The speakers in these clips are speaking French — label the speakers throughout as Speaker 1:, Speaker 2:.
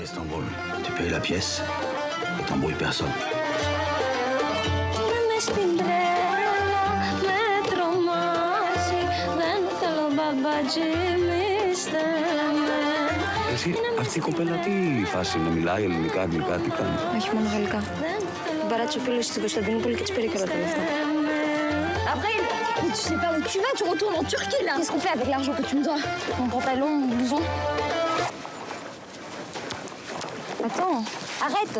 Speaker 1: Istanbul, tu payes la pièce et t'embrouilles personne.
Speaker 2: Εσύ, αυτή η κοπέλα τι φάση είναι, μιλάει ελληνικά, αγγλικά, τι κάνει?
Speaker 3: Όχι, μόνο γαλλικά. Την παράτησε ο φίλος στην Κωνσταντινούπολη και της πήρε και όλα τα λεφτά. Après, tu sais pas où tu vas, tu retournes en Turquie là. Qu'est-ce qu'on fait avec l'argent que tu me dois? Mon pantalon, mon blouson. Attends, arrête.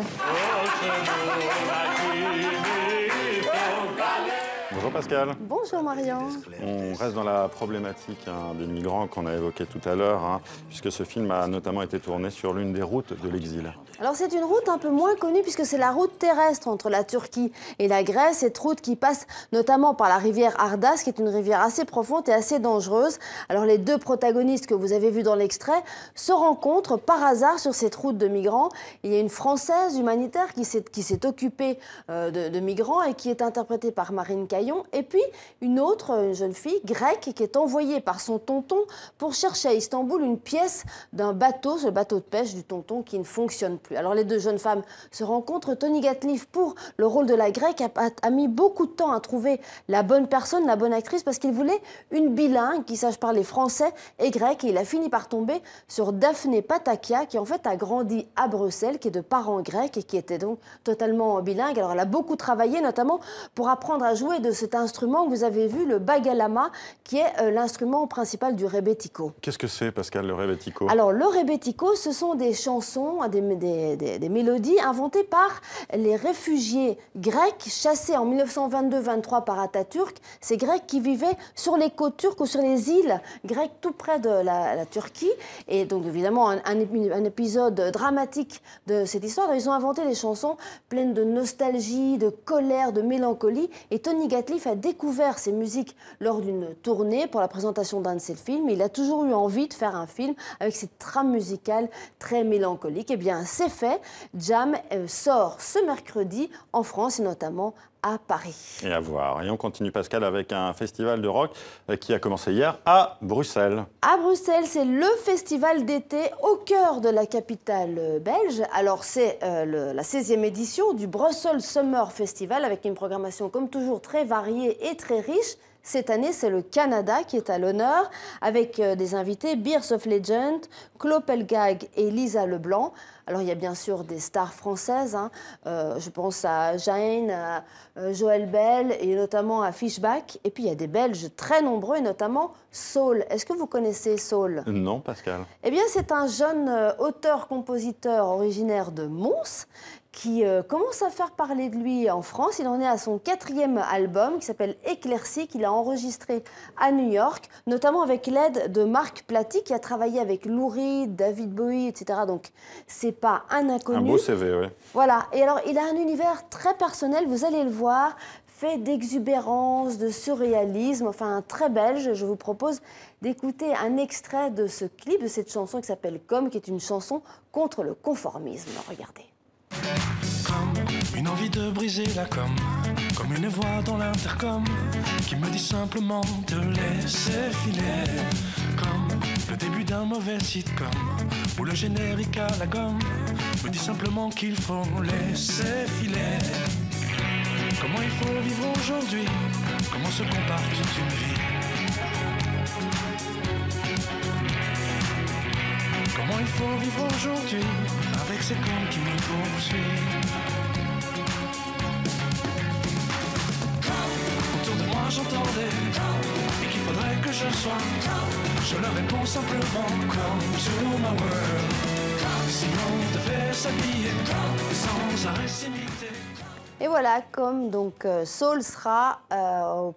Speaker 4: Bonjour Pascal.
Speaker 5: Bonjour Marion.
Speaker 4: On reste dans la problématique des migrants qu'on a évoquée tout à l'heure, puisque ce film a notamment été tourné sur l'une des routes de l'exil.
Speaker 5: Alors c'est une route un peu moins connue puisque c'est la route terrestre entre la Turquie et la Grèce, cette route qui passe notamment par la rivière Ardas, qui est une rivière assez profonde et assez dangereuse. Alors les deux protagonistes que vous avez vus dans l'extrait se rencontrent par hasard sur cette route de migrants. Il y a une Française humanitaire qui s'est occupée de migrants et qui est interprétée par Marine Caillon, et puis une autre, une jeune fille grecque qui est envoyée par son tonton pour chercher à Istanbul une pièce d'un bateau, ce bateau de pêche du tonton qui ne fonctionne plus. Alors les deux jeunes femmes se rencontrent. Tony Gatliff, pour le rôle de la grecque, a mis beaucoup de temps à trouver la bonne personne, la bonne actrice, parce qu'il voulait une bilingue qui sache parler français et grec. Et il a fini par tomber sur Daphné Patakia, qui en fait a grandi à Bruxelles, qui est de parents grecs et qui était donc totalement bilingue. Alors elle a beaucoup travaillé, notamment pour apprendre à jouer de cet instrument que vous avez vu, le bagalama, qui est l'instrument principal du rebetiko.
Speaker 4: Qu'est-ce que c'est, Pascal, le rebetiko?
Speaker 5: Alors le rebetiko, ce sont des chansons, des mélodies inventées par les réfugiés grecs chassés en 1922-23 par Atatürk. Ces Grecs qui vivaient sur les côtes turques ou sur les îles grecques tout près de la Turquie. Et donc évidemment un épisode dramatique de cette histoire. Ils ont inventé des chansons pleines de nostalgie, de colère, de mélancolie. Et Tony Gatliff a découvert ces musiques lors d'une tournée pour la présentation d'un de ses films. Il a toujours eu envie de faire un film avec cette trame musicale très mélancolique. Eh bien, c'est fait. Jam sort ce mercredi en France et notamment à Paris.
Speaker 4: Et à voir. Et on continue, Pascal, avec un festival de rock qui a commencé hier à Bruxelles.
Speaker 5: À Bruxelles, c'est le festival d'été au cœur de la capitale belge. Alors, c'est la 16e édition du Brussels Summer Festival avec une programmation, comme toujours, très variée et très riche. Cette année, c'est le Canada qui est à l'honneur, avec des invités Beers of Legend, Claude Pelgag et Lisa Leblanc. Alors, il y a bien sûr des stars françaises. Je pense à Jane, à Joël Bell et notamment à Fishback. Et puis, il y a des Belges très nombreux, et notamment Saul. Est-ce que vous connaissez Saul?
Speaker 4: Non, Pascal.
Speaker 5: Eh bien, c'est un jeune auteur-compositeur originaire de Mons qui commence à faire parler de lui en France. Il en est à son 4e album qui s'appelle Éclairci, qu'il a enregistré à New York, notamment avec l'aide de Marc Platy, qui a travaillé avec Lou Reed, David Bowie, etc. Donc, c'est pas un inconnu.
Speaker 4: Un beau CV, oui.
Speaker 5: Voilà. Et alors, il a un univers très personnel, vous allez le voir, fait d'exubérance, de surréalisme, enfin, très belge. Je vous propose d'écouter un extrait de ce clip, de cette chanson qui s'appelle Comme, qui est une chanson contre le conformisme. Regardez.
Speaker 6: Comme une envie de briser la comme une voix dans l'intercom qui me dit simplement de laisser filer, comme le début d'un mauvais sitcom où le générique à la gomme me dit simplement qu'il faut laisser filer. Comment il faut vivre aujourd'hui, comment se compare toute une vie, comment il faut vivre aujourd'hui avec ces corps qui me poursuivent. Autour de moi j'entendais et qu'il faudrait que je sois. Je leur réponds simplement come to my world. Si on devait s'habiller sans arrêt s'imiter.
Speaker 5: Et voilà, comme donc Saul sera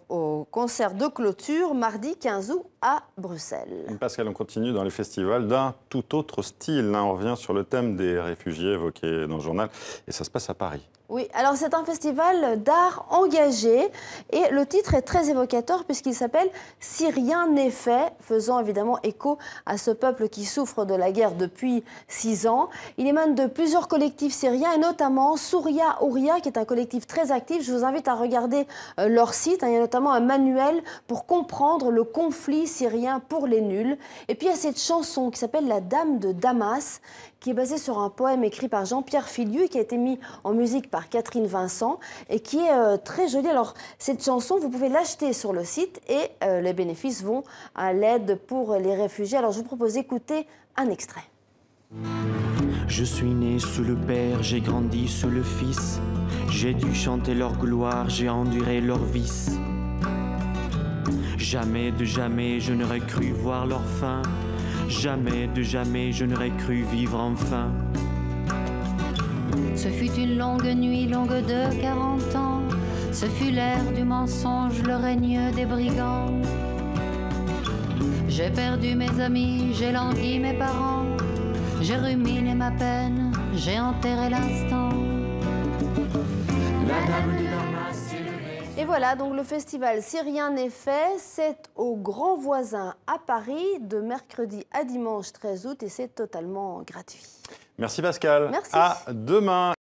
Speaker 5: au concert de clôture mardi 15 août à Bruxelles.
Speaker 4: Pascal, on continue dans les festivals d'un tout autre style. On revient sur le thème des réfugiés évoqué dans le journal et ça se passe à Paris.
Speaker 5: Oui, alors c'est un festival d'art engagé et le titre est très évocateur puisqu'il s'appelle « Si rien n'est fait », faisant évidemment écho à ce peuple qui souffre de la guerre depuis 6 ans. Il émane de plusieurs collectifs syriens et notamment Souria Ouria qui est un collectif très actif. Je vous invite à regarder leur site. Il y a notamment un manuel pour comprendre le conflit syrien pour les nuls. Et puis il y a cette chanson qui s'appelle « La Dame de Damas » qui est basée sur un poème écrit par Jean-Pierre Filiu et qui a été mis en musique par Catherine Vincent et qui est très jolie. Alors, cette chanson, vous pouvez l'acheter sur le site et les bénéfices vont à l'aide pour les réfugiés. Alors, je vous propose d'écouter un extrait.
Speaker 7: Je suis né sous le Père, j'ai grandi sous le Fils. J'ai dû chanter leur gloire, j'ai enduré leurs vices. Jamais de jamais je n'aurais cru voir leur fin. Jamais de jamais je n'aurais cru vivre enfin.
Speaker 8: Ce fut une longue nuit, longue de 40 ans. Ce fut l'ère du mensonge, le règne des brigands. J'ai perdu mes amis, j'ai langui mes parents. J'ai ruminé ma peine, j'ai enterré l'instant. La dame de Damas s'est levée.
Speaker 5: Et voilà, donc le festival Si rien n'est fait, c'est au Grand Voisin à Paris de mercredi à dimanche 13 août et c'est totalement gratuit.
Speaker 4: Merci Pascal.
Speaker 5: Merci.
Speaker 4: À demain.